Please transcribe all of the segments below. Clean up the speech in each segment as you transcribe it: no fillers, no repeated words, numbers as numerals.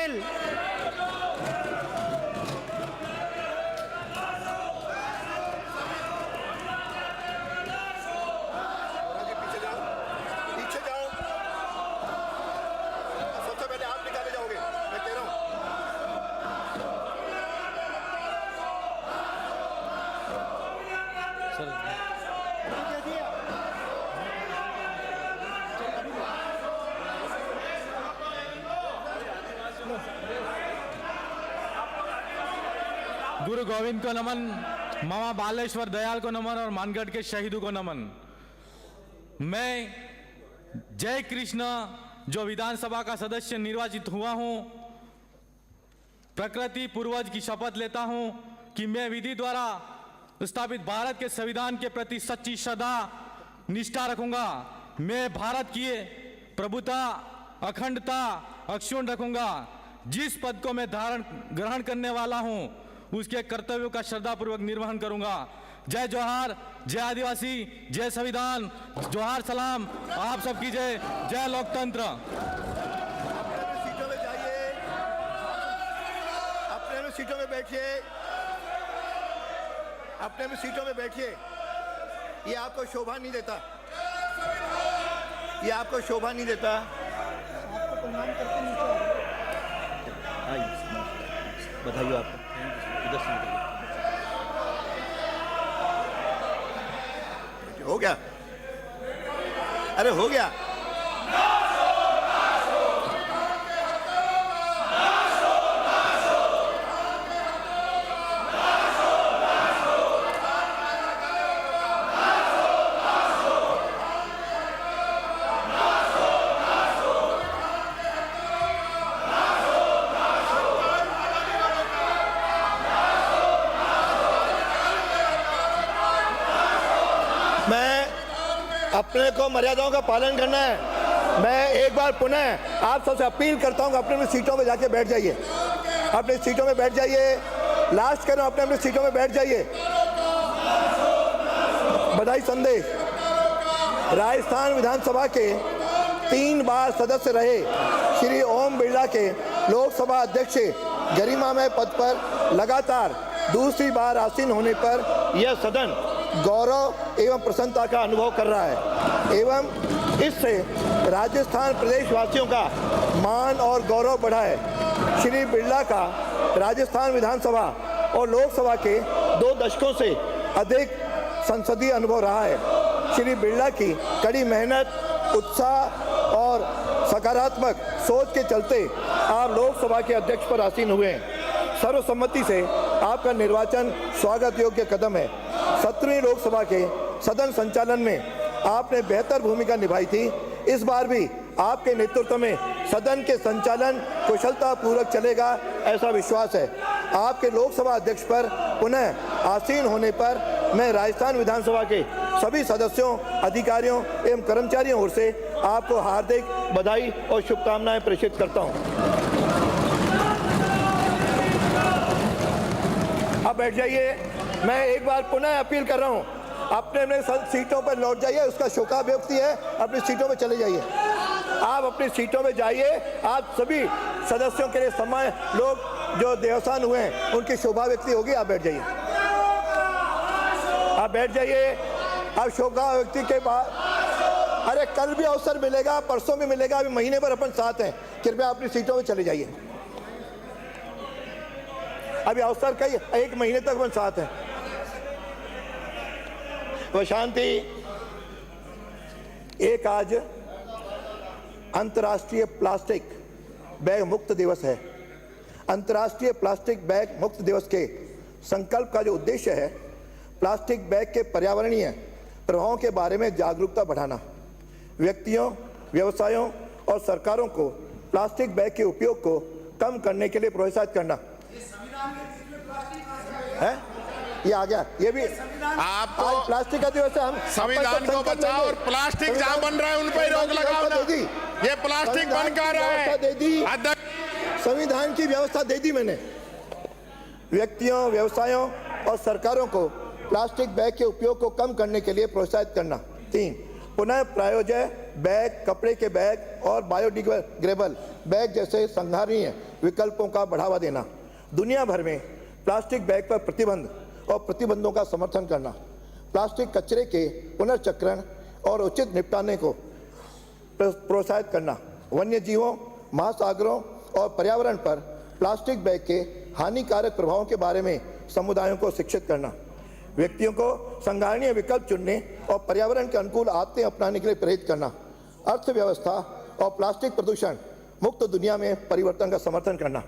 पटेल। पीछे जाओ। सबसे पहले आप निकाले जाओगे, मैं कह रहा हूँ। गुरु गोविंद को नमन, मामा बालेश्वर दयाल को नमन और मानगढ़ के शहीदों को नमन। मैं जय कृष्ण जो विधानसभा का सदस्य निर्वाचित हुआ हूं, प्रकृति पूर्वज की शपथ लेता हूं कि मैं विधि द्वारा स्थापित भारत के संविधान के प्रति सच्ची श्रद्धा निष्ठा रखूंगा। मैं भारत की प्रभुता, अखंडता अक्षुण्ण रखूंगा। जिस पद को मैं ग्रहण करने वाला हूं उसके कर्तव्यों का श्रद्धापूर्वक निर्वहन करूंगा। जय जोहार, जय आदिवासी, जय संविधान, जोहार सलाम, आप सबकी जय, जय लोकतंत्र। अपने सीटों में जाइए, अपने सीटों में बैठिए, अपने सीटों में बैठिए। ये आपको शोभा नहीं देता, ये आपको शोभा नहीं देता। आपको प्रणाम करके नीचे आइए, बधाई हो आपको। हो गया, अरे हो गया। अपने को मर्यादाओं का पालन करना है। मैं एक बार पुनः आप सबसे अपील करता हूं कि अपने सीटों में जाके बैठ जाइए, अपनी सीटों में बैठ जाइए। लास्ट करो, अपने सीटों में बैठ जाइए। बधाई संदेश। राजस्थान विधानसभा के 3 बार सदस्य रहे श्री ओम बिरला के लोकसभा अध्यक्ष गरिमामय पद पर लगातार दूसरी बार आसीन होने पर यह सदन गौरव एवं प्रसन्नता का अनुभव कर रहा है एवं इससे राजस्थान प्रदेश वासियों का मान और गौरव बढ़ा है। श्री बिरला का राजस्थान विधानसभा और लोकसभा के 2 दशकों से अधिक संसदीय अनुभव रहा है। श्री बिरला की कड़ी मेहनत, उत्साह और सकारात्मक सोच के चलते आप लोकसभा के अध्यक्ष पर आसीन हुए हैं। सर्वसम्मति से आपका निर्वाचन स्वागत योग्य कदम है। 17वीं लोकसभा के सदन संचालन में आपने बेहतर भूमिका निभाई थी। इस बार भी आपके नेतृत्व में सदन के संचालन कुशलतापूर्वक चलेगा, ऐसा विश्वास है। आपके लोकसभा अध्यक्ष पर पुनः आसीन होने पर मैं राजस्थान विधानसभा के सभी सदस्यों, अधिकारियों एवं कर्मचारियों ओर से आपको हार्दिक बधाई और शुभकामनाएं प्रेषित करता हूं। अब बैठ जाइए। मैं एक बार पुनः अपील कर रहा हूं, अपने सीटों पर लौट जाइए। उसका शोकाव्यक्ति है, अपनी सीटों में चले जाइए। आप अपनी सीटों में जाइए। आप सभी सदस्यों के लिए सम्मान, लोग जो देवसान हुए हैं उनकी शोभाव्यक्ति होगी। आप बैठ जाइए, आप बैठ जाइए। अब शोकाव्यक्ति के बाद, अरे कल भी अवसर मिलेगा, परसों भी मिलेगा, अभी महीने भर अपन साथ हैं। कृपया अपनी सीटों में चले जाइए। अभी अवसर कई 1 महीने तक अपन साथ हैं। वह शांति। एक आज अंतर्राष्ट्रीय प्लास्टिक बैग मुक्त दिवस है। अंतर्राष्ट्रीय प्लास्टिक बैग मुक्त दिवस के संकल्प का जो उद्देश्य है, प्लास्टिक बैग के पर्यावरणीय प्रभावों के बारे में जागरूकता बढ़ाना, व्यक्तियों, व्यवसायों और सरकारों को प्लास्टिक बैग के उपयोग को कम करने के लिए प्रोत्साहित करना है। ये आ गया, ये भी आपको आज प्लास्टिक का दिवस है। हम संविधान को बचाओ और प्लास्टिक जहां बन रहा है उन पर रोक लगाओ ना। ये प्लास्टिक बन कर रहा है। दे दी, संविधान की व्यवस्था दे दी मैंने। व्यक्तियों, व्यवसायों और सरकारों को प्लास्टिक बैग के उपयोग को कम करने के लिए प्रोत्साहित करना। 3, पुनः प्रायोज्य बैग, कपड़े के बैग और बायोडिग्रेडेबल बैग जैसे संधारणीय विकल्पों का बढ़ावा देना, दुनिया भर में प्लास्टिक बैग पर प्रतिबंध और प्रतिबंधों का समर्थन करना, प्लास्टिक कचरे के पुनर्चक्रण और उचित निपटाने को प्रोत्साहित करना, वन्य जीवों, महासागरों और पर्यावरण पर प्लास्टिक बैग के हानिकारक प्रभावों के बारे में समुदायों को शिक्षित करना, व्यक्तियों को संधारणीय विकल्प चुनने और पर्यावरण के अनुकूल आदतें अपनाने के लिए प्रेरित करना, अर्थव्यवस्था और प्लास्टिक प्रदूषण मुक्त दुनिया में परिवर्तन का समर्थन करना।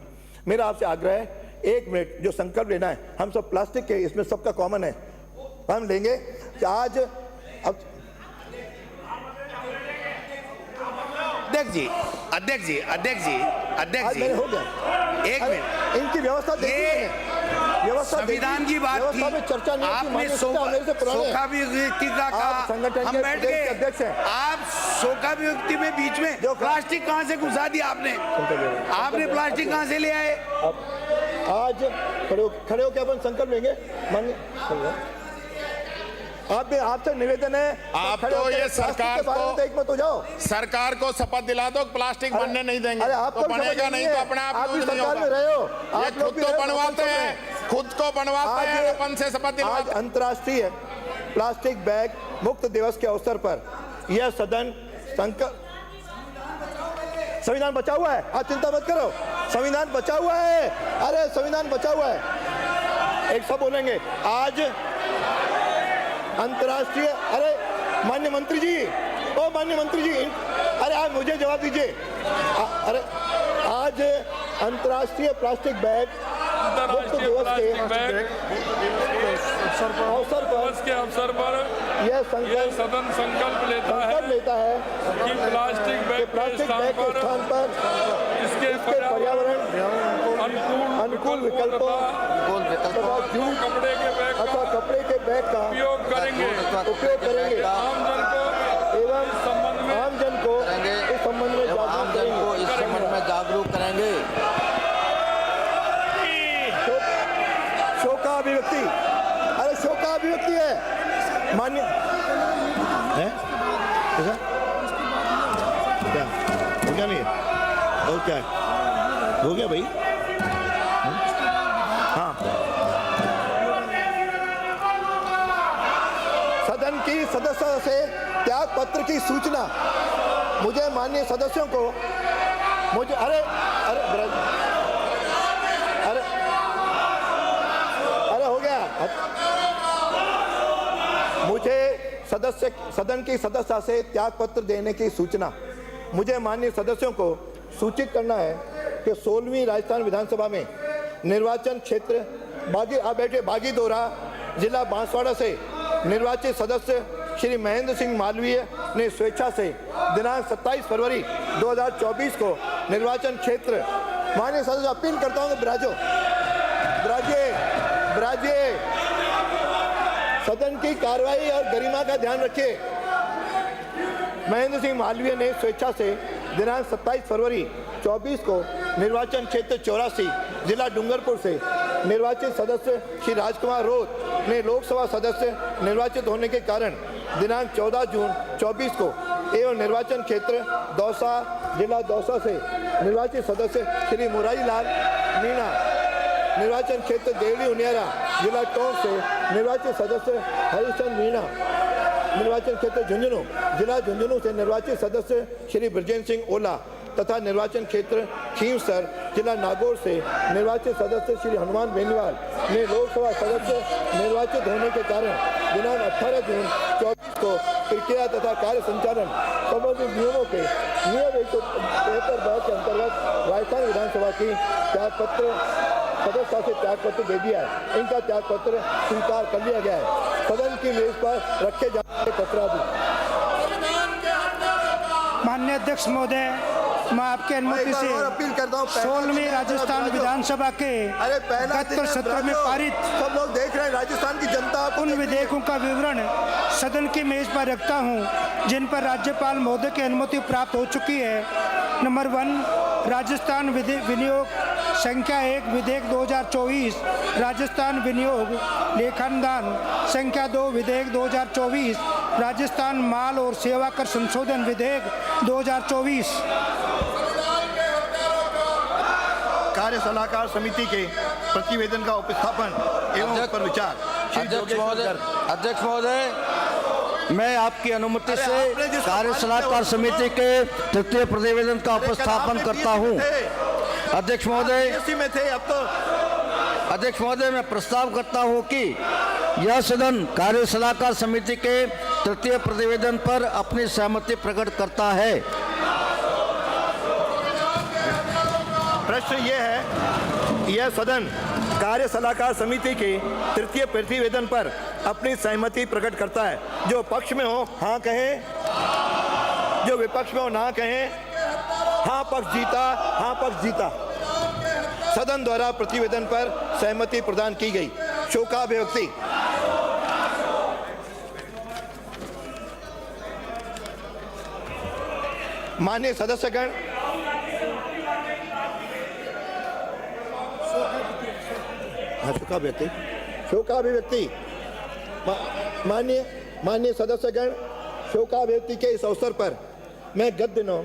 मेरा आपसे आग्रह है, 1 मिनट जो संकल्प लेना है, हम सब प्लास्टिक के, इसमें सबका कॉमन है, हम लेंगे कि आज अब अध्यक्ष जी आज मैंने हो गया। एक मिनट, इनकी व्यवस्था देखिए, व्यवस्था संविधान की बात थी, व्यवस्था में चर्चा नहीं की, आपने मेरे से पुराने हैं। शोकाभिव्यक्ति का कहा, आप संगठन हम के बैठ प्रदेश गए, के अध्यक्ष हैं। आप शोकाभिव्यक्ति में बीच में प्लास्टिक कहाँ से घुसा दिया आपने प्लास्टिक कहाँ से ले आए? आज खड़े होकर अपन संकल्प लेंगे। माननीय आप भी, आपसे निवेदन है, आप खड़े तो होकर ये प्लास्टिक सरकार के बारे में को तो एक मत हो जाओ। सरकार को शपथ दिला दो, प्लास्टिक बनने नहीं देंगे। अरे आपको तो भी बनेगा समझ नहीं तो अपने आप आप भी यूज नहीं सरकार में होगा। रहे हो, ये आप लोग खुद भी को रहे हो, बनवाते सब हैं, खुद को बनवाते हैं, अपन से शपथ आज दिलवाते हैं। अंतर्राष्ट्रीय प्लास्टिक बैग मुक्त दिवस के अवसर पर यह सदन संकल्प, संविधान बचा हुआ है, आप चिंता मत करो, संविधान बचा हुआ है, अरे संविधान बचा हुआ है, एक सब बोलेंगे। आज अंतर्राष्ट्रीय, अरे माननीय मंत्री जी, ओ माननीय मंत्री जी, अरे आप मुझे जवाब दीजिए। अरे आज अंतर्राष्ट्रीय प्लास्टिक बैग मुक्त दिवस के अवसर पर यह सदन संकल्प लेता है कि प्लास्टिक बैग के स्थान पर इसके पर्यावरण अनुकूल विकल्पों तथा जूट अथवा कपड़े के बैग का उपयोग करेंगे एवं आम जन को इस संबंध में जागरूक करेंगे। शोक का अभिव्यक्ति, अरे शोक का अभिव्यक्ति है मान्य है, क्या हो गया? नहीं और क्या हो गया भाई? हाँ, सदन की सदस्यों से त्याग पत्र की सूचना, मुझे माननीय सदस्यों को मुझे अरे अरे अरे अरे हो गया, मुझे सदन की सदस्यता से त्याग पत्र देने की सूचना, मुझे माननीय सदस्यों को सूचित करना है कि 16वीं राजस्थान विधानसभा में निर्वाचन क्षेत्र बागी दोरा जिला बांसवाड़ा से निर्वाचित सदस्य श्री महेंद्र सिंह मालवीय ने स्वेच्छा से दिनांक 27 फरवरी 2024 को निर्वाचन क्षेत्र, माननीय सदस्य अपील करता हूं कि ब्राजिए सदन की कार्रवाई और गरिमा का ध्यान रखिए। महेंद्र सिंह मालवीय ने स्वेच्छा से दिनांक 27 फरवरी 24 को निर्वाचन क्षेत्र 84 जिला डूंगरपुर से निर्वाचित सदस्य श्री राजकुमार रोत ने लोकसभा सदस्य निर्वाचित होने के कारण दिनांक 14 जून 24 को एवं निर्वाचन क्षेत्र दौसा जिला दौसा से निर्वाचित सदस्य श्री मुरारी लाल मीणा, निर्वाचन क्षेत्र देवली उनियारा जिला टोंक से निर्वाचित सदस्य हरिचंद मीणा, निर्वाचन क्षेत्र झुंझुनू जिला झुंझुनू से निर्वाचित सदस्य श्री ब्रजेंद्र सिंह ओला तथा निर्वाचन क्षेत्र खींवसर जिला नागौर से निर्वाचित सदस्य श्री हनुमान बेनीवाल ने लोकसभा सदस्य निर्वाचित होने के कारण दिनांक 18 जून 24 को प्रक्रिया तथा कार्य संचालन संबंधित नियमों के नियम 173 बार के अंतर्गत राजस्थान विधानसभा की त्यागपत्र सदस्यता से त्यागपत्र दे दिया है। इनका त्यागपत्र स्वीकार कर लिया गया है। सदन की मेज पर रखे जाने पत्रादि। माननीय अध्यक्ष महोदय, मैं आपके अनुमति से अपील करता हूँ 16वीं राजस्थान विधानसभा के गत सत्र में पारित सब लोग देख रहे हैं, राजस्थान की जनता उन विधेयकों का विवरण सदन की मेज पर रखता हूं जिन पर राज्यपाल महोदय की अनुमति प्राप्त हो चुकी है। नंबर 1 राजस्थान विनियोग संख्या 1 विधेयक 2024, राजस्थान विनियोग लेखानुदान संख्या 2 विधेयक 2024, राजस्थान माल और सेवा कर संशोधन विधेयक 2024। कार्य सलाहकार समिति के प्रतिवेदन का उपस्थापन एवं उस पर विचार। अध्यक्ष महोदय, मैं आपकी अनुमति से कार्य सलाहकार समिति के तृतीय प्रतिवेदन का उपस्थापन करता हूं। अध्यक्ष महोदय, में थे अब तो। अध्यक्ष महोदय, मैं प्रस्ताव करता हूं कि यह सदन कार्य सलाहकार समिति के तृतीय प्रतिवेदन पर अपनी सहमति प्रकट करता है। प्रश्न ये है, यह सदन कार्य सलाहकार समिति के तृतीय प्रतिवेदन पर अपनी सहमति प्रकट करता है। जो पक्ष में हो हाँ कहें, जो विपक्ष में हो ना कहें। हाँ पक्ष जीता, हाँ पक्ष जीता। सदन द्वारा प्रतिवेदन पर सहमति प्रदान की गई। शोकाभिव्यक्ति। माननीय सदस्यगण, शोकाभिव्यक्ति। माननीय सदस्यगण, शोकाभिव्यक्ति के इस अवसर पर मैं गत दिनों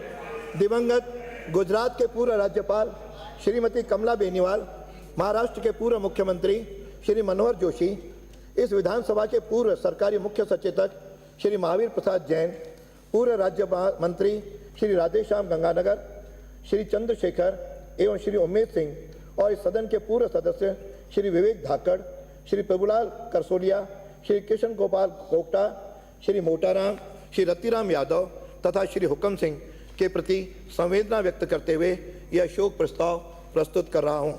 दिवंगत गुजरात के पूर्व राज्यपाल श्रीमती कमला बेनीवाल, महाराष्ट्र के पूर्व मुख्यमंत्री श्री मनोहर जोशी, इस विधानसभा के पूर्व सरकारी मुख्य सचेतक श्री महावीर प्रसाद जैन, पूर्व राज्य मंत्री श्री राधेश्याम गंगानगर, श्री चंद्रशेखर एवं श्री उमेद सिंह और इस सदन के पूर्व सदस्य श्री विवेक धाकड़, श्री प्रभुलाल करसोलिया, श्री कृष्ण गोपाल कोकटा, श्री मोटाराम, श्री रतिराम यादव तथा श्री हुक्म सिंह के प्रति संवेदना व्यक्त करते हुए यह शोक प्रस्ताव प्रस्तुत कर रहा हूं।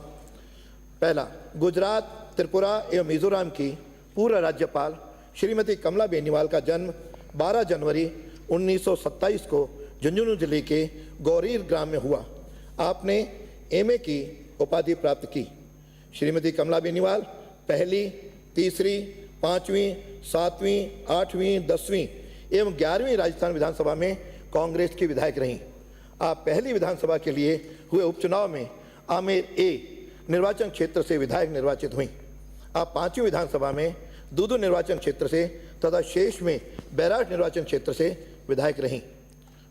पहला, गुजरात, त्रिपुरा एवं मिजोरम की पूर्व राज्यपाल श्रीमती कमला बेनीवाल का जन्म 12 जनवरी 1927 को झुंझुनू जिले के गौरीर ग्राम में हुआ। आपने एमए की उपाधि प्राप्त की। श्रीमती कमला बेनीवाल पहली, तीसरी, पाँचवीं, सातवीं, आठवीं, 10वीं एवं 11वीं राजस्थान विधानसभा में कांग्रेस की विधायक रहीं। आप पहली विधानसभा के लिए हुए उपचुनाव में आमेर ए निर्वाचन क्षेत्र से विधायक निर्वाचित हुई। आप 5वीं विधानसभा में दूदू निर्वाचन क्षेत्र से तथा शेष में बैराट निर्वाचन क्षेत्र से विधायक रहीं।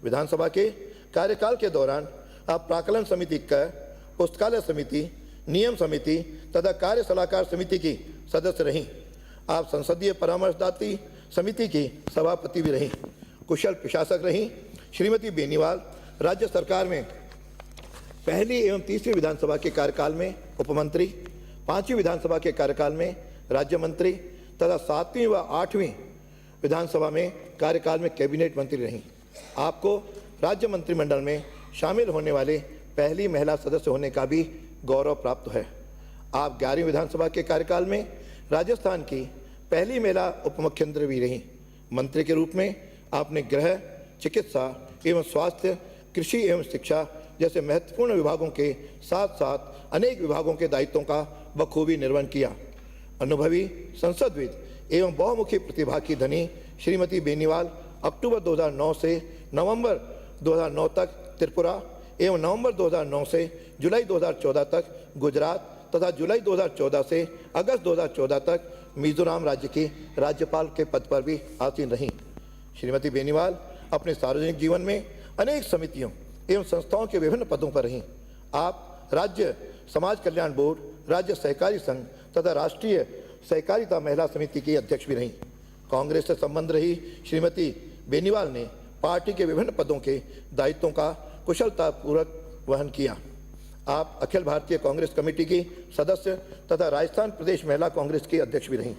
विधानसभा के कार्यकाल के दौरान आप प्राक्कलन समिति का, पुस्तकालय समिति, नियम समिति तथा कार्य सलाहकार समिति की सदस्य रहीं। आप संसदीय परामर्शदात्री समिति की सभापति भी रहीं। कुशल प्रशासक रहीं। श्रीमती बेनीवाल राज्य सरकार में पहली एवं तीसरी विधानसभा के कार्यकाल में उपमंत्री, 5वीं विधानसभा के कार्यकाल में राज्य मंत्री तथा 7वीं व 8वीं विधानसभा में कार्यकाल में कैबिनेट मंत्री रहीं। आपको राज्य मंत्रिमंडल में शामिल होने वाले पहली महिला सदस्य होने का भी गौरव प्राप्त है। आप 11वीं विधानसभा के कार्यकाल में राजस्थान की पहली महिला उप मुख्यमंत्री भी रहीं। मंत्री के रूप में आपने गृह, चिकित्सा एवं स्वास्थ्य, कृषि एवं शिक्षा जैसे महत्वपूर्ण विभागों के साथ साथ अनेक विभागों के दायित्वों का बखूबी निर्वहन किया। अनुभवी संसदविद एवं बहुमुखी प्रतिभा की धनी श्रीमती बेनीवाल अक्टूबर 2009 से नवंबर 2009 तक त्रिपुरा एवं नवंबर 2009 से जुलाई 2014 तक गुजरात तथा जुलाई 2014 से अगस्त 2014 तक मिजोरम राज्य की राज्यपाल के पद पर भी आसीन रहीं। श्रीमती बेनीवाल अपने सार्वजनिक जीवन में अनेक समितियों एवं संस्थाओं के विभिन्न पदों पर रहीं। आप राज्य समाज कल्याण बोर्ड, राज्य सहकारी संघ तथा राष्ट्रीय सहकारिता महिला समिति की अध्यक्ष भी रहीं। कांग्रेस से संबंध रही श्रीमती बेनीवाल ने पार्टी के विभिन्न पदों के दायित्वों का कुशलतापूर्वक वहन किया। आप अखिल भारतीय कांग्रेस कमेटी की सदस्य तथा राजस्थान प्रदेश महिला कांग्रेस की अध्यक्ष भी रहीं।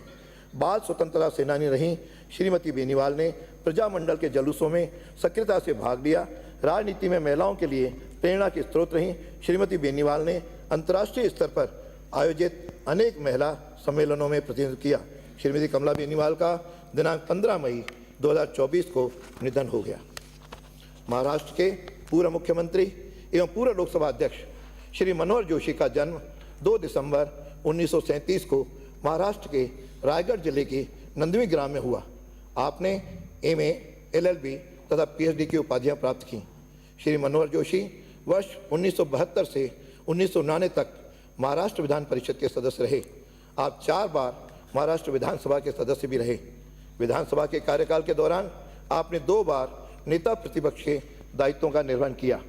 बाल स्वतंत्रता सेनानी रहीं श्रीमती बेनीवाल ने प्रजामंडल के जुलूसों में सक्रियता से भाग लिया। राजनीति में महिलाओं के लिए प्रेरणा के स्रोत रहीं। श्रीमती बेनीवाल ने अंतर्राष्ट्रीय स्तर पर आयोजित अनेक महिला सम्मेलनों में प्रतिनिधित्व किया। श्रीमती कमला बेनीवाल का दिनांक 15 मई 2024 को निधन हो गया। महाराष्ट्र के पूर्व मुख्यमंत्री एवं पूर्व लोकसभा अध्यक्ष श्री मनोहर जोशी का जन्म 2 दिसंबर 1937 को महाराष्ट्र के रायगढ़ जिले के नंदवी ग्राम में हुआ। आपने एमए, एलएलबी तथा पीएचडी की उपाधियां प्राप्त की। श्री मनोहर जोशी वर्ष 1972 से 1999 तक महाराष्ट्र विधान परिषद के सदस्य रहे। आप 4 बार महाराष्ट्र विधानसभा के सदस्य भी रहे। विधानसभा के कार्यकाल के दौरान आपने 2 बार नेता प्रतिपक्ष के दायित्वों का निर्वहन किया।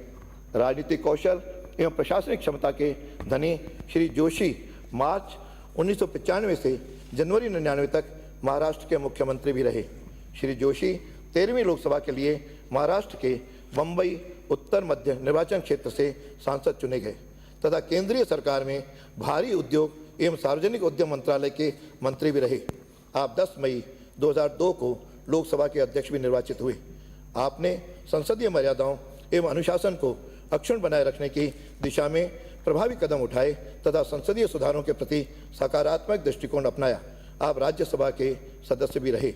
राजनीतिक कौशल एवं प्रशासनिक क्षमता के धनी श्री जोशी मार्च 1995 से जनवरी 99 तक महाराष्ट्र के मुख्यमंत्री भी रहे। श्री जोशी 13वीं लोकसभा के लिए महाराष्ट्र के बम्बई उत्तर मध्य निर्वाचन क्षेत्र से सांसद चुने गए तथा केंद्रीय सरकार में भारी उद्योग एवं सार्वजनिक उद्यम मंत्रालय के मंत्री भी रहे। आप 10 मई 2002 को लोकसभा के अध्यक्ष भी निर्वाचित हुए। आपने संसदीय मर्यादाओं एवं अनुशासन को अक्षुण्ण बनाए रखने की दिशा में प्रभावी कदम उठाए तथा संसदीय सुधारों के प्रति सकारात्मक दृष्टिकोण अपनाया। आप राज्यसभा के सदस्य भी रहे।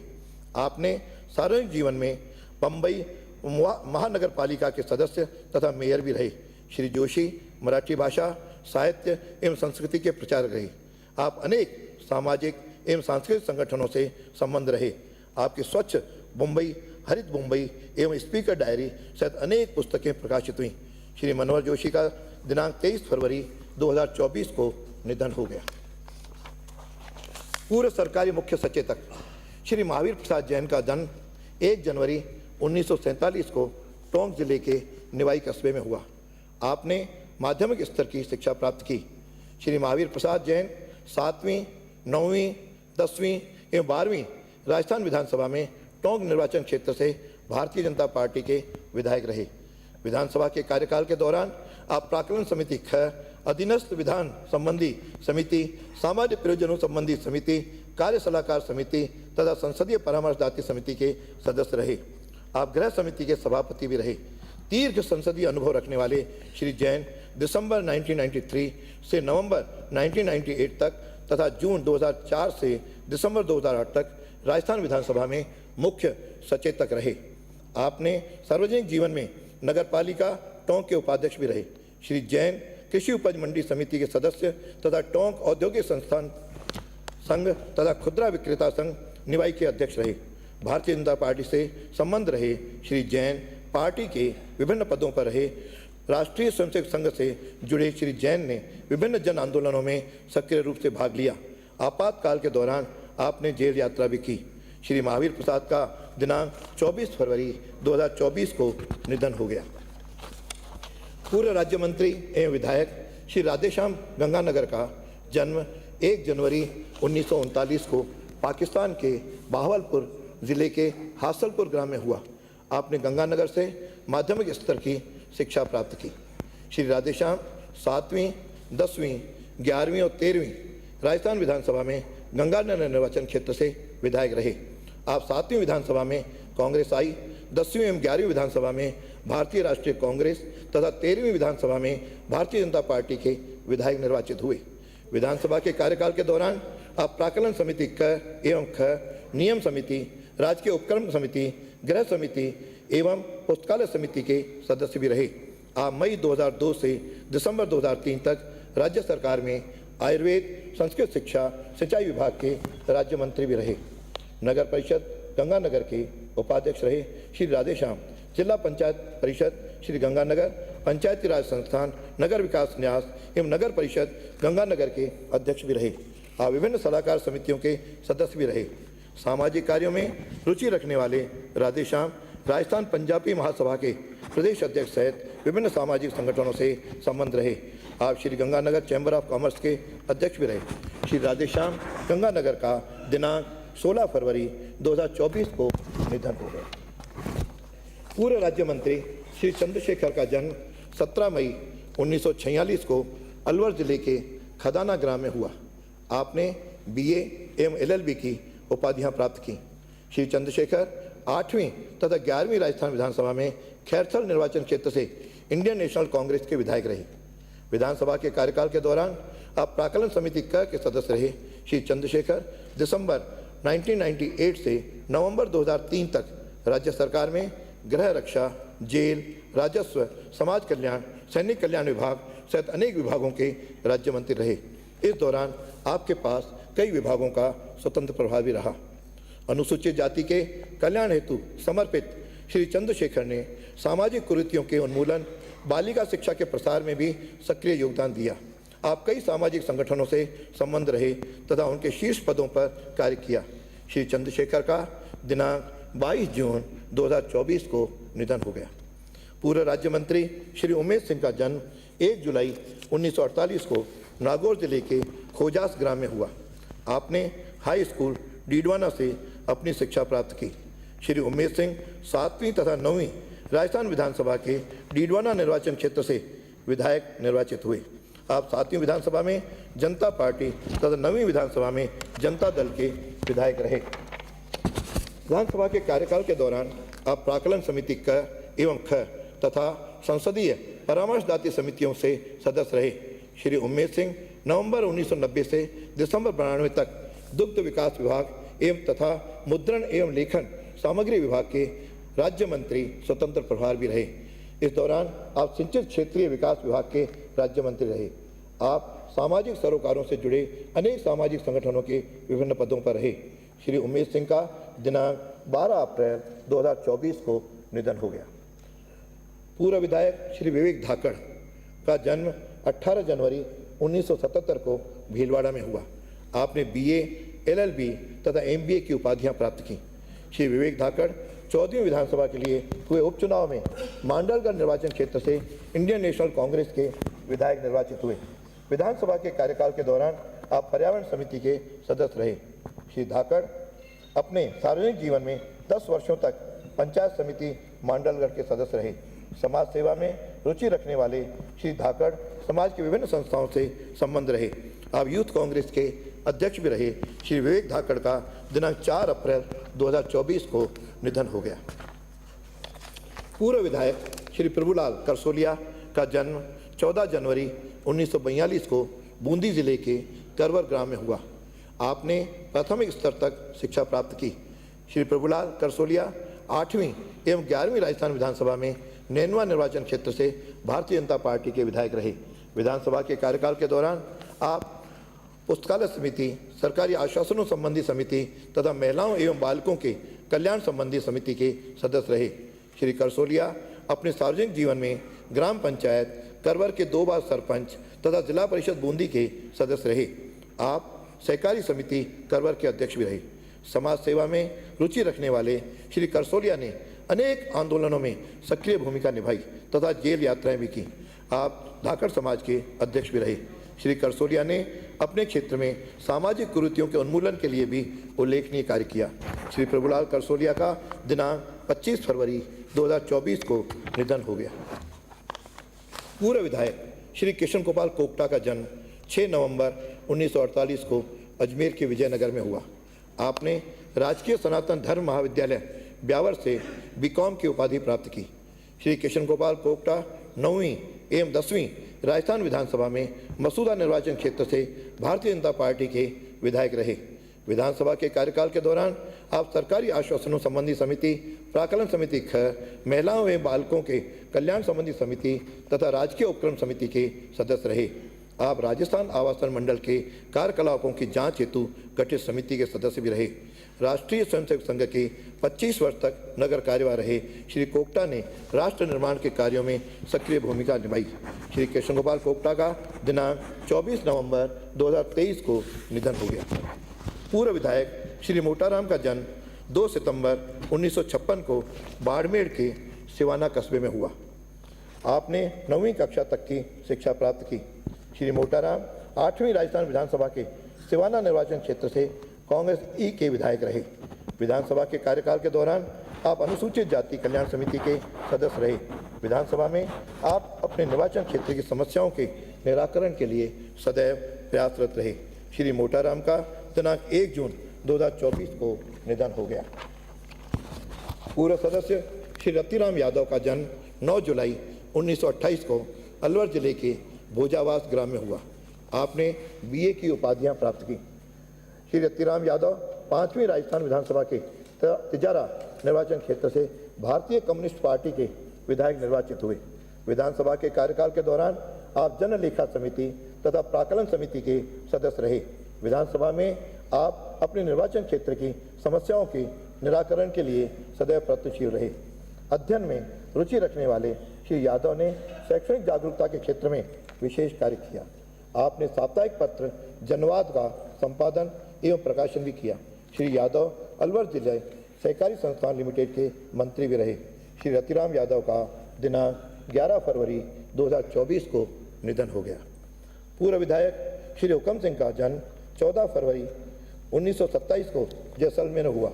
आपने सार्वजनिक जीवन में बम्बई महानगर पालिका के सदस्य तथा मेयर भी रहे। श्री जोशी मराठी भाषा, साहित्य एवं संस्कृति के प्रचारक रहे। आप अनेक सामाजिक एवं सांस्कृतिक संगठनों से संबंध रहे। आपकी स्वच्छ मुंबई, हरित मुंबई एवं स्पीकर डायरी सहित अनेक पुस्तकें प्रकाशित हुई। श्री मनोहर जोशी का दिनांक 23 फरवरी 2024 को निधन हो गया। पूर्व सरकारी मुख्य सचेतक श्री महावीर प्रसाद जैन का जन्म 1 जनवरी 1947 को टोंक जिले के निवाई कस्बे में हुआ। आपने माध्यमिक स्तर की शिक्षा प्राप्त की। श्री महावीर प्रसाद जैन 7वीं, 9वीं, 10वीं एवं 12वीं राजस्थान विधानसभा में टोंक निर्वाचन क्षेत्र से भारतीय जनता पार्टी के विधायक रहे। विधानसभा के कार्यकाल के दौरान आप प्राक्कलन समिति ख, अधीनस्थ विधान संबंधी समिति, सामाजिक प्रयोजनों संबंधी समिति, कार्य सलाहकार समिति तथा संसदीय परामर्शदात्री समिति के सदस्य रहे। आप गृह समिति के सभापति भी रहे। दीर्घ संसदीय अनुभव रखने वाले श्री जैन दिसंबर 1993 से नवंबर 1998 तक तथा जून 2004 से दिसंबर 2008 तक राजस्थान विधानसभा में मुख्य सचेतक रहे। आपने सार्वजनिक जीवन में नगर पालिका टोंक के उपाध्यक्ष भी रहे। श्री जैन कृषि उपज मंडी समिति के सदस्य तथा टोंक औद्योगिक संस्थान संघ तथा खुदरा विक्रेता संघ निवाई के अध्यक्ष रहे। भारतीय जनता पार्टी से संबंध रहे श्री जैन पार्टी के विभिन्न पदों पर रहे। राष्ट्रीय स्वयंसेवक संघ से जुड़े श्री जैन ने विभिन्न जन आंदोलनों में सक्रिय रूप से भाग लिया। आपातकाल के दौरान आपने जेल यात्रा भी की। श्री महावीर प्रसाद का दिनांक 24 फरवरी 2024 को निधन हो गया। पूर्व राज्य मंत्री एवं विधायक श्री राधेश्याम गंगानगर का जन्म 1 जनवरी 1939 को पाकिस्तान के बहावलपुर जिले के हासलपुर ग्राम में हुआ। आपने गंगानगर से माध्यमिक स्तर की शिक्षा प्राप्त की। श्री राधेश्याम 7वीं, 10वीं, 11वीं और 13वीं राजस्थान विधानसभा में गंगानगर निर्वाचन क्षेत्र से विधायक रहे। आप 7वीं विधानसभा में कांग्रेस आई, 10वीं एवं 11वीं विधानसभा में भारतीय राष्ट्रीय कांग्रेस तथा 13वीं विधानसभा में भारतीय जनता पार्टी के विधायक निर्वाचित हुए। विधानसभा के कार्यकाल के दौरान आप प्राक्कलन समिति क एवं ख, नियम समिति, राजकीय उपक्रम समिति, गृह समिति एवं पुस्तकालय समिति के सदस्य भी रहे। आप मई 2002 से दिसंबर 2003 तक राज्य सरकार में आयुर्वेद, संस्कृत शिक्षा, सिंचाई विभाग के राज्य मंत्री भी रहे। नगर परिषद गंगानगर के उपाध्यक्ष रहे श्री राधेश्याम। जिला पंचायत परिषद श्री गंगानगर, पंचायती राज संस्थान, नगर विकास न्यास एवं नगर परिषद गंगानगर के अध्यक्ष भी रहे। आप विभिन्न सलाहकार समितियों के सदस्य भी रहे। सामाजिक कार्यों में रुचि रखने वाले राधेश्याम राजस्थान पंजाबी महासभा के प्रदेश अध्यक्ष सहित विभिन्न सामाजिक संगठनों से संबंध रहे। आप Shri Ganganagar chamber of commerce के अध्यक्ष भी रहे। श्री राधेश्याम गंगानगर का दिनांक 16 फरवरी 2024 को निधन हो गया। पूर्व राज्य मंत्री श्री चंद्रशेखर का जन्म 17 मई 1946 को अलवर जिले के खदाना ग्राम में हुआ। आपने BA एवं LLB की उपाधियां प्राप्त की। श्री चंद्रशेखर 8वीं तथा 11वीं राजस्थान विधानसभा में खैरथल निर्वाचन क्षेत्र से इंडियन नेशनल कांग्रेस के विधायक रहे। विधानसभा के कार्यकाल के दौरान आप प्राक्कलन समिति क के सदस्य रहे। श्री चंद्रशेखर दिसंबर 1998 से नवंबर 2003 तक राज्य सरकार में गृह रक्षा, जेल, राजस्व, समाज कल्याण, सैनिक कल्याण विभाग सहित अनेक विभागों के राज्य मंत्री रहे। इस दौरान आपके पास कई विभागों का स्वतंत्र प्रभार भी रहा। अनुसूचित जाति के कल्याण हेतु समर्पित श्री चंद्रशेखर ने सामाजिक कुरीतियों के उन्मूलन, बालिका शिक्षा के प्रसार में भी सक्रिय योगदान दिया। आप कई सामाजिक संगठनों से संबंध रहे तथा उनके शीर्ष पदों पर कार्य किया। श्री चंद्रशेखर का दिनांक 22 जून 2024 को निधन हो गया। पूर्व राज्य मंत्री श्री उमेश सिंह का जन्म 1 जुलाई 1948 को नागौर जिले के खोजास ग्राम में हुआ। आपने हाई स्कूल डीडवाना से अपनी शिक्षा प्राप्त की। श्री उमेश सिंह 7वीं तथा 9वीं राजस्थान विधानसभा के डीडवाना निर्वाचन क्षेत्र से विधायक निर्वाचित हुए। आप 7वीं विधानसभा में जनता पार्टी तथा 9वीं विधानसभा में जनता दल के विधायक रहे। विधानसभा के कार्यकाल के दौरान आप प्राक्कलन समिति क एवं ख तथा संसदीय परामर्शदात्री समितियों से सदस्य रहे। श्री उमेश सिंह नवंबर 1990 से दिसंबर 92 तक दुग्ध विकास विभाग एवं तथा मुद्रण एवं लेखन सामग्री विभाग के राज्य मंत्री स्वतंत्र प्रभार भी रहे। इस दौरान आप सिंचित क्षेत्रीय विकास विभाग के राज्य मंत्री रहे। आप सामाजिक सरोकारों से जुड़े अनेक सामाजिक संगठनों के विभिन्न पदों पर रहे। श्री उमेश सिंह का दिनांक 12 अप्रैल 2024 को निधन हो गया। पूर्व विधायक श्री विवेक धाकड़ का जन्म 18 जनवरी 1977 को भीलवाड़ा में हुआ। आपने BA, LLB तथा MBA की उपाधियां प्राप्त की। श्री विवेक धाकड़ 14वीं विधानसभा के लिए हुए उपचुनाव में मांडलगढ़ निर्वाचन क्षेत्र से इंडियन नेशनल कांग्रेस के विधायक निर्वाचित हुए। विधानसभा के कार्यकाल के दौरान आप पर्यावरण समिति के सदस्य रहे। श्री धाकड़ अपने सार्वजनिक जीवन में 10 वर्षों तक पंचायत समिति मांडलगढ़ के सदस्य रहे। समाज सेवा में रुचि रखने वाले श्री धाकड़ समाज की विभिन्न संस्थाओं से संबंध रहे। आप यूथ कांग्रेस के अध्यक्ष भी रहे। श्री विवेक धाकड़ का दिनांक 4 अप्रैल 2024 को निधन हो गया। पूर्व विधायक श्री प्रभुलाल करसोलिया का जन्म 14 जनवरी 1942 को बूंदी जिले के करवर ग्राम में हुआ। आपने प्राथमिक स्तर तक शिक्षा प्राप्त की। श्री प्रभुलाल करसोलिया 8वीं एवं 11वीं राजस्थान विधानसभा में नैनवा निर्वाचन क्षेत्र से भारतीय जनता पार्टी के विधायक रहे। विधानसभा के कार्यकाल के दौरान आप पुस्तकालय समिति, सरकारी आश्वासनों संबंधी समिति तथा महिलाओं एवं बालकों के कल्याण संबंधी समिति के सदस्य रहे। श्री करसोलिया अपने सार्वजनिक जीवन में ग्राम पंचायत करवर के 2 बार सरपंच तथा जिला परिषद बूंदी के सदस्य रहे। आप सहकारी समिति करवर के अध्यक्ष भी रहे। समाज सेवा में रुचि रखने वाले श्री करसोलिया ने अनेक आंदोलनों में सक्रिय भूमिका निभाई तथा जेल यात्राएं भी की। आप धाकड़ समाज के अध्यक्ष भी रहे। श्री करसोलिया ने अपने क्षेत्र में सामाजिक कुरीतियों के उन्मूलन के लिए भी उल्लेखनीय कार्य किया। श्री प्रभुलाल करसोलिया का दिनांक 25 फरवरी 2024 को निधन हो गया। पूर्व विधायक श्री किशन गोपाल कोकटा का जन्म 6 नवंबर 1948 को अजमेर के विजयनगर में हुआ। आपने राजकीय सनातन धर्म महाविद्यालय ब्यावर से B.Com की उपाधि प्राप्त की। श्री किशन गोपाल कोकटा 9वीं एवं 10वीं राजस्थान विधानसभा में मसूदा निर्वाचन क्षेत्र से भारतीय जनता पार्टी के विधायक रहे। विधानसभा के कार्यकाल के दौरान आप सरकारी आश्वासनों संबंधी समिति, प्राक्कलन समिति ख, महिलाओं एवं बालकों के कल्याण संबंधी समिति तथा राजकीय उपक्रम समिति के सदस्य रहे। आप राजस्थान आवासन मंडल के कार्यकलापों की जांच हेतु गठित समिति के सदस्य भी रहे। राष्ट्रीय स्वयंसेवक संघ के 25 वर्ष तक नगर कार्यवाह रहे श्री कोकटा ने राष्ट्र निर्माण के कार्यों में सक्रिय भूमिका निभाई। श्री कृष्ण गोपाल कोकटा का दिनांक 24 नवंबर 2023 को निधन हो गया। पूर्व विधायक श्री मोटाराम का जन्म 2 सितंबर 1956 को बाड़मेर के सिवाना कस्बे में हुआ। आपने 9वीं कक्षा तक की शिक्षा प्राप्त की। श्री मोटाराम 8वीं राजस्थान विधानसभा के सिवाना निर्वाचन क्षेत्र से कांग्रेस ई के विधायक रहे। विधानसभा के कार्यकाल के दौरान आप अनुसूचित जाति कल्याण समिति के सदस्य रहे। विधानसभा में आप अपने निर्वाचन क्षेत्र की समस्याओं के निराकरण के लिए सदैव प्रयासरत रहे। श्री मोटाराम का दिनांक 1 जून 2024 को निधन हो गया। पूर्व सदस्य श्री रतिराम यादव का जन्म 9 जुलाई 1928 को अलवर जिले के भोजावास ग्राम में हुआ। आपने BA की उपाधियां प्राप्त की। श्री रतिराम यादव 5वीं राजस्थान विधानसभा के तिजारा निर्वाचन क्षेत्र से भारतीय कम्युनिस्ट पार्टी के विधायक निर्वाचित हुए। विधानसभा के कार्यकाल के दौरान आप जनलेखा समिति तथा प्राक्कलन समिति के सदस्य रहे। विधानसभा में आप अपने निर्वाचन क्षेत्र की समस्याओं के निराकरण के लिए सदैव प्रयत्नशील रहे। अध्ययन में रुचि रखने वाले श्री यादव ने शैक्षणिक जागरूकता के क्षेत्र में विशेष कार्य किया। आपने साप्ताहिक पत्र जनवाद का संपादन एवं प्रकाशन भी किया। श्री यादव अलवर जिले सहकारी संस्थान लिमिटेड के मंत्री भी रहे। श्री रतिराम यादव का दिनांक 11 फरवरी 2024 को निधन हो गया। पूर्व विधायक श्री हुक्म सिंह का जन्म 14 फरवरी 1927 को जैसलमेर में हुआ।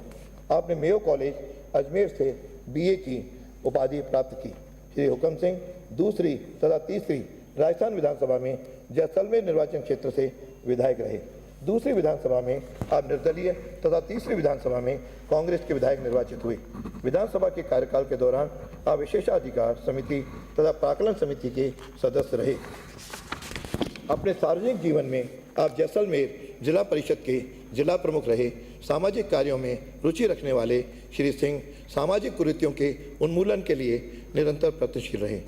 आपने मेयो कॉलेज अजमेर से BA की उपाधि प्राप्त की। श्री हुक्म सिंह दूसरी तथा तीसरी राजस्थान विधानसभा में जैसलमेर निर्वाचन क्षेत्र से विधायक रहे। दूसरी विधानसभा में आप निर्दलीय तथा तीसरी विधानसभा में कांग्रेस के विधायक निर्वाचित हुए। विधानसभा के कार्यकाल के दौरान आप विशेषाधिकार समिति तथा प्राक्कलन समिति के सदस्य रहे। अपने सार्वजनिक जीवन में आप जैसलमेर जिला परिषद के जिला प्रमुख रहे। सामाजिक कार्यों में रुचि रखने वाले श्री सिंह सामाजिक कुरीतियों के उन्मूलन के लिए निरंतर प्रयत्नशील रहे।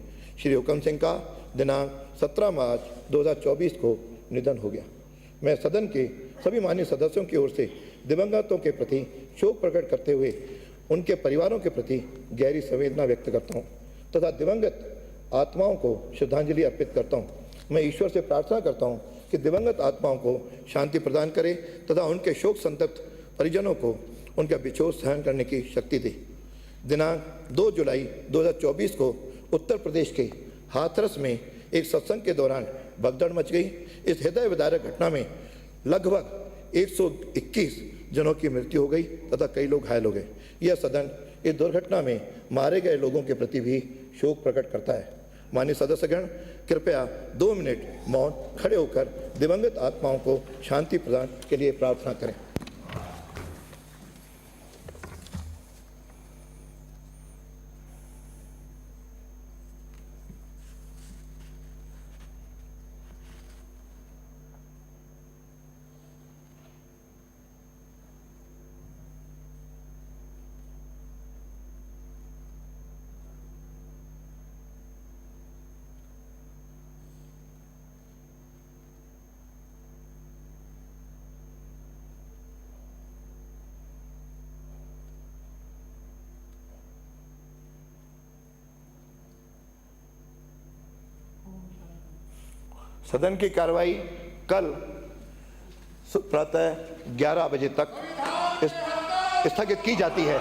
श्री हुक्म सिंह का दिनांक 17 मार्च 2024 को निधन हो गया। मैं सदन के सभी माननीय सदस्यों की ओर से दिवंगतों के प्रति शोक प्रकट करते हुए उनके परिवारों के प्रति गहरी संवेदना व्यक्त करता हूँ तथा दिवंगत आत्माओं को श्रद्धांजलि अर्पित करता हूँ। मैं ईश्वर से प्रार्थना करता हूँ कि दिवंगत आत्माओं को शांति प्रदान करे तथा उनके शोक संतप्त परिजनों को उनका विछोह सहन करने की शक्ति दे। दिनांक 2 जुलाई 2024 को उत्तर प्रदेश के हाथरस में एक सत्संग के दौरान भगदड़ मच गई। इस हृदय विदारक घटना में लगभग 121 जनों की मृत्यु हो गई तथा कई लोग घायल हो गए। यह सदन इस दुर्घटना में मारे गए लोगों के प्रति भी शोक प्रकट करता है। माननीय सदस्यगण, कृपया 2 मिनट मौन खड़े होकर दिवंगत आत्माओं को शांति प्रदान के लिए प्रार्थना करें। सदन की कार्रवाई कल प्रातः 11 बजे तक स्थगित की जाती है।